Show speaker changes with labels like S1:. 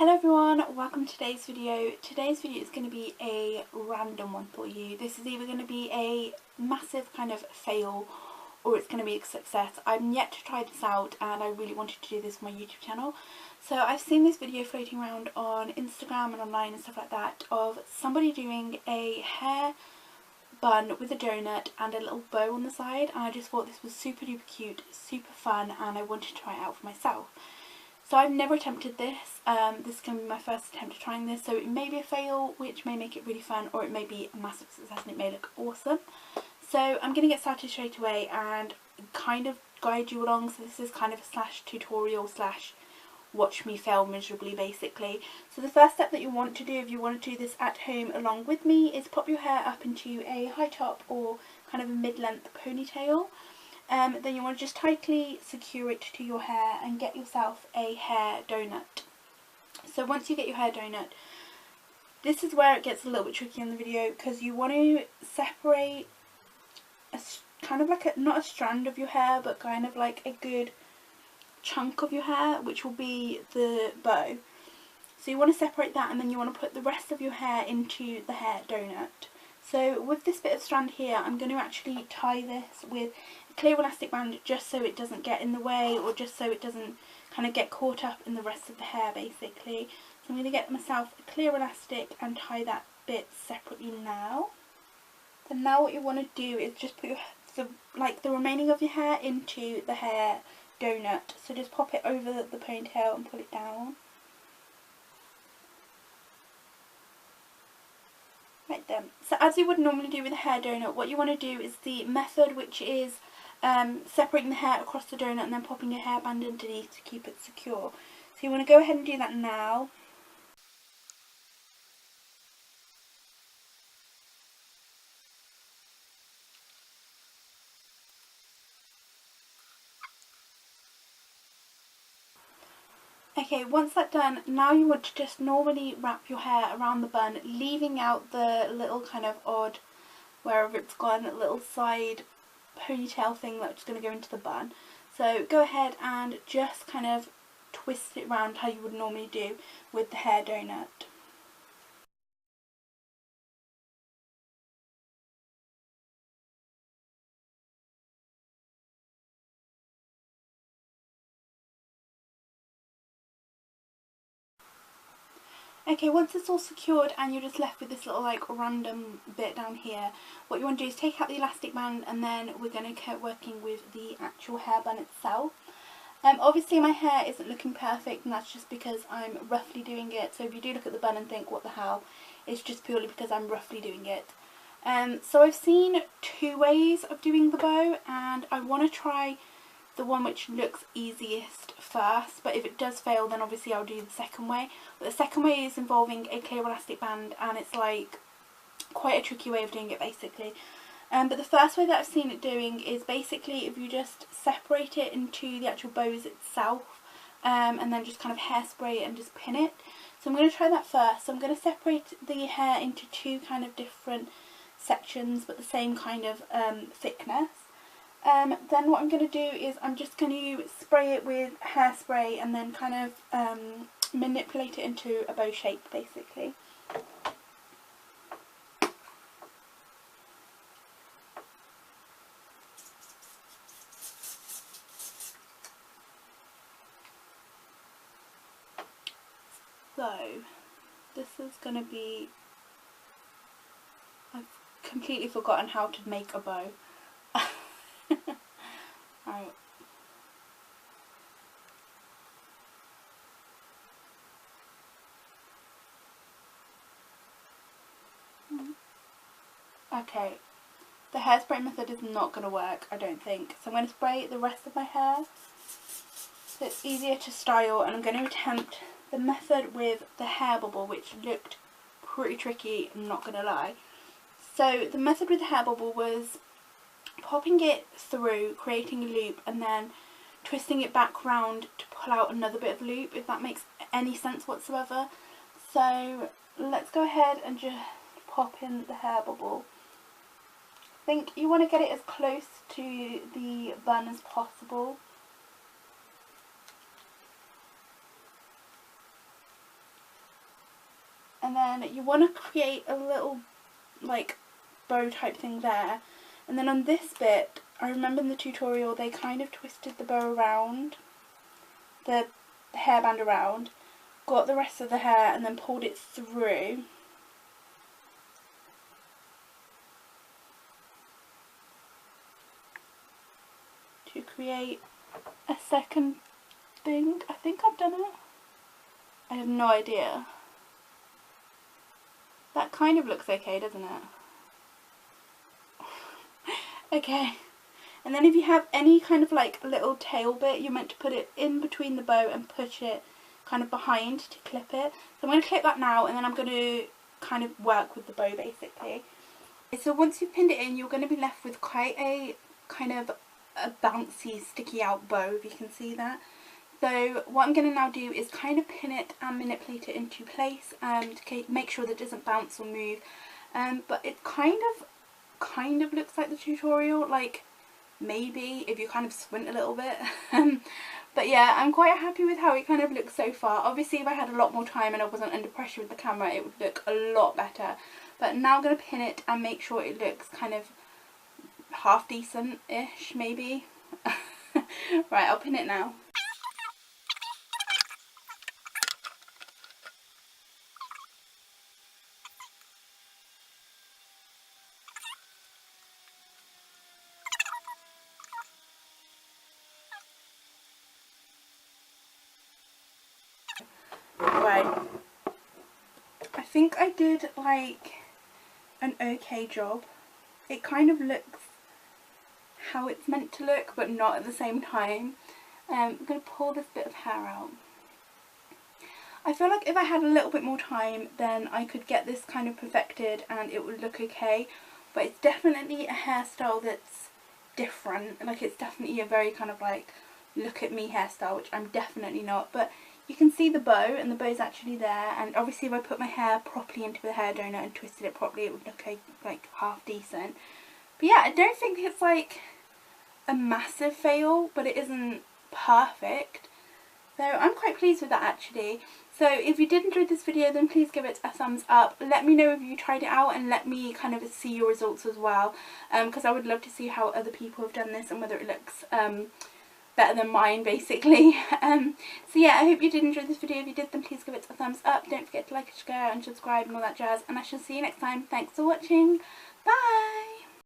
S1: Hello everyone, welcome to today's video. Today's video is going to be a random one for you. This is either going to be a massive kind of fail or it's going to be a success. I'm yet to try this out and I really wanted to do this for my YouTube channel. So I've seen this video floating around on Instagram and online and stuff like that of somebody doing a hair bun with a donut and a little bow on the side, and I just thought this was super duper cute, super fun, and I wanted to try it out for myself. So I've never attempted this. This is going to be my first attempt at trying this, so it may be a fail, which may make it really fun, or it may be a massive success and it may look awesome. So I'm going to get started straight away and kind of guide you along. So this is kind of a slash tutorial slash watch me fail miserably basically. So the first step that you want to do if you want to do this at home along with me is pop your hair up into a high top or kind of a mid-length ponytail. Then you want to just tightly secure it to your hair and get yourself a hair donut. So once you get your hair donut, this is where it gets a little bit tricky in the video, because you want to separate a kind of like not a strand of your hair, but kind of like a good chunk of your hair, which will be the bow. So you want to separate that, and then you want to put the rest of your hair into the hair donut. So with this bit of strand here, I'm going to actually tie this with a clear elastic band just so it doesn't get in the way, or just so it doesn't kind of get caught up in the rest of the hair basically. So I'm going to get myself a clear elastic and tie that bit separately now. So now what you want to do is just put the remaining of your hair into the hair donut. So just pop it over the ponytail and pull it down. Right then. So as you would normally do with a hair donut, what you want to do is the method, which is separating the hair across the donut and then popping your hairband underneath to keep it secure. So you want to go ahead and do that now. Okay, once that's done, now you want to just normally wrap your hair around the bun, leaving out the little kind of odd, wherever it's gone, little side ponytail thing that's going to go into the bun. So go ahead and just kind of twist it around how you would normally do with the hair donut. Okay, once it's all secured and you're just left with this little like random bit down here, what you want to do is take out the elastic band, and then we're going to get working with the actual hair bun itself. Obviously my hair isn't looking perfect, and that's just because I'm roughly doing it. So if you do look at the bun and think what the hell, it's just purely because I'm roughly doing it. So I've seen two ways of doing the bow, and I want to try the one which looks easiest first, but if it does fail then obviously I'll do the second way. But the second way is involving a clear elastic band, and it's like quite a tricky way of doing it basically. But the first way that I've seen it doing is basically if you just separate it into the actual bows itself, and then just kind of hairspray it and just pin it. So I'm going to try that first. So I'm going to separate the hair into two kind of different sections but the same kind of thickness. Then what I'm going to do is I'm just going to spray it with hairspray and then kind of manipulate it into a bow shape basically. So this is going to be, I've completely forgotten how to make a bow. Right. Okay, the hairspray method is not going to work, I don't think. So I'm going to spray the rest of my hair so it's easier to style, and I'm going to attempt the method with the hair bubble, which looked pretty tricky, I'm not going to lie. So the method with the hair bubble was popping it through, creating a loop, and then twisting it back round to pull out another bit of loop, if that makes any sense whatsoever. So let's go ahead and just pop in the hair bubble. I think you want to get it as close to the bun as possible. and then you want to create a little like bow type thing there, and then on this bit, I remember in the tutorial they kind of twisted the bow around, the hairband around, got the rest of the hair and then pulled it through. To create a second thing. I think I've done it. I have no idea. That kind of looks okay, doesn't it? Okay. And then if you have any kind of like little tail bit, you're meant to put it in between the bow and push it kind of behind to clip it. So I'm going to clip that now, and then I'm going to kind of work with the bow basically. So once you've pinned it in, you're going to be left with quite a kind of a bouncy, sticky out bow, if you can see that. So what I'm going to now do is kind of pin it and manipulate it into place to make sure that it doesn't bounce or move. But it kind of looks like the tutorial, like maybe if you kind of squint a little bit. But yeah, I'm quite happy with how it kind of looks so far. Obviously if I had a lot more time and I wasn't under pressure with the camera, it would look a lot better. But now I'm going to pin it and make sure it looks kind of half decent-ish, maybe. Right, I'll pin it now. Right, I think I did like an okay job. It kind of looks how it's meant to look, but not at the same time. I'm going to pull this bit of hair out. I feel like if I had a little bit more time, then I could get this kind of perfected and it would look okay. But it's definitely a hairstyle that's different. Like, it's definitely a very kind of like look at me hairstyle, which I'm definitely not. But you can see the bow, and the bow's actually there. And obviously if I put my hair properly into the hair donut and twisted it properly, it would look like half decent. But yeah, I don't think it's like a massive fail, but it isn't perfect. So I'm quite pleased with that actually. So if you did enjoy this video, then please give it a thumbs up. Let me know if you tried it out, and let me kind of see your results as well, because I would love to see how other people have done this and whether it looks better than mine basically. So yeah, I hope you did enjoy this video. If you did, then please give it a thumbs up. Don't forget to like, share and subscribe and all that jazz, and I shall see you next time. Thanks for watching. Bye!